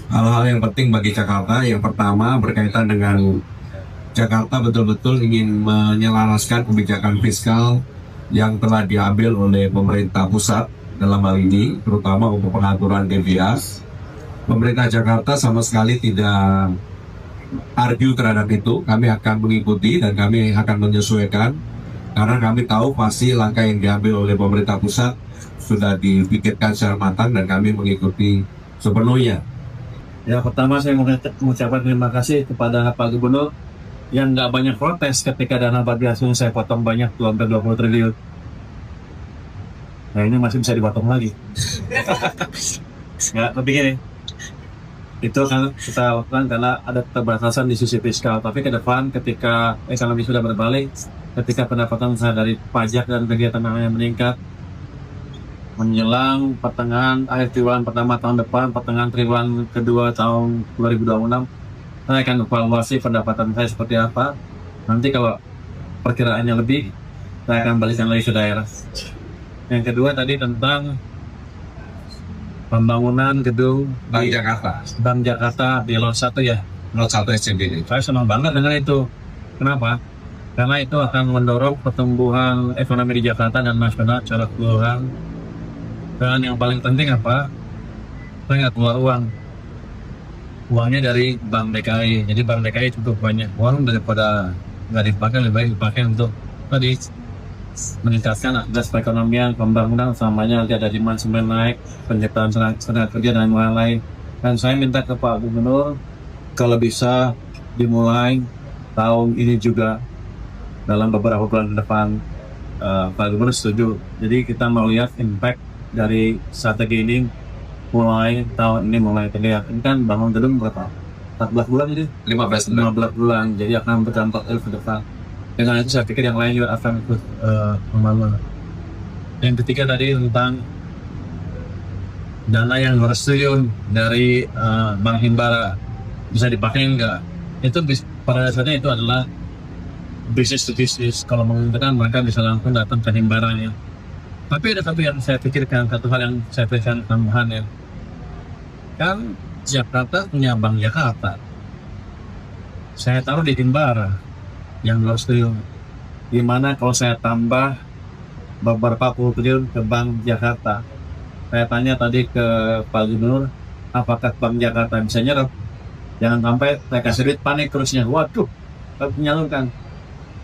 hal-hal yang penting bagi Jakarta. Yang pertama berkaitan dengan Jakarta betul-betul ingin menyelaraskan kebijakan fiskal yang telah diambil oleh pemerintah pusat dalam hal ini, terutama untuk pengaturan DBA. Pemerintah Jakarta sama sekali tidak argue terhadap itu. Kami akan mengikuti dan kami akan menyesuaikan karena kami tahu pasti langkah yang diambil oleh pemerintah pusat sudah dipikirkan secara matang dan kami mengikuti sepenuhnya. Ya, pertama saya mengucapkan terima kasih kepada Pak Gubernur yang nggak banyak protes ketika dana bagi hasil saya potong banyak tuh hampir 20 triliun. Nah, ini masih bisa dipotong lagi. Nggak, tapi gini, itu kan kita lakukan karena ada keterbatasan di sisi fiskal. Tapi ke depan ketika ekonomi sudah berbalik, ketika pendapatan saya dari pajak dan kegiatan yang meningkat, menjelang pertengahan akhir triwulan pertama tahun depan, pertengahan triwulan kedua tahun 2026, saya akan evaluasi pendapatan saya seperti apa. Nanti kalau perkiraannya lebih, saya akan balikan lagi ke daerah. Yang kedua tadi tentang pembangunan gedung Bank Jakarta, Bank Jakarta di Lot 1 ya. Lot 1 SCBD. Saya senang banget dengan itu. Kenapa? Karena itu akan mendorong pertumbuhan ekonomi di Jakarta dan nasional secara keseluruhan. Dan yang paling penting apa? Saya nggak keluar uang. Uangnya dari Bank DKI. Jadi Bank DKI cukup banyak uang daripada nggak dipakai, lebih baik dipakai untuk tadi meningkatkan akses perekonomian, pembangunan, utamanya ada demand semen naik, penciptaan tenaga kerja dan lain-lain. Dan saya minta ke Pak Gubernur kalau bisa dimulai tahun ini juga dalam beberapa bulan ke depan. Pak Gubernur setuju. Jadi kita melihat impact dari strategi ini mulai tahun ini mulai terlihat. Ini kan bangun gedung berapa? 14 bulan jadi? 15 bulan. Jadi akan berdampak ke depan. Dengan itu saya pikir yang lain juga akan ikut pembangunan. Yang ketiga tadi tentang dana yang 200 triliun dari Bank Himbara bisa dipakai enggak? Itu pada dasarnya itu adalah bisnis to bisnis. Kalau menguntungkan mereka bisa langsung datang ke Himbaranya. Tapi ada satu yang saya pikirkan, satu hal yang saya pikirkan tambahan ya. Kan Jakarta punya Bank Jakarta. Saya taruh di Himbara yang 200 triliun. Gimana kalau saya tambah beberapa puluh triliun ke Bank Jakarta? Saya tanya tadi ke Pak Gubernur, apakah Bank Jakarta bisa nyerap? Jangan sampai saya kasih duit panik terusnya. Waduh, harus menyalurkan.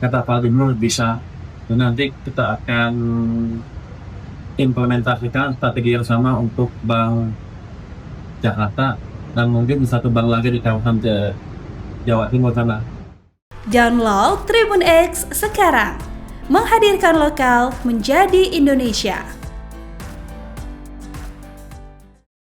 Kata Pak Gubernur bisa. Dan nanti kita akan implementasikan strategi yang sama untuk Bank Jakarta dan mungkin satu bank lagi di kawasan Jawa Timur sana. Download Tribun X sekarang, menghadirkan lokal menjadi Indonesia.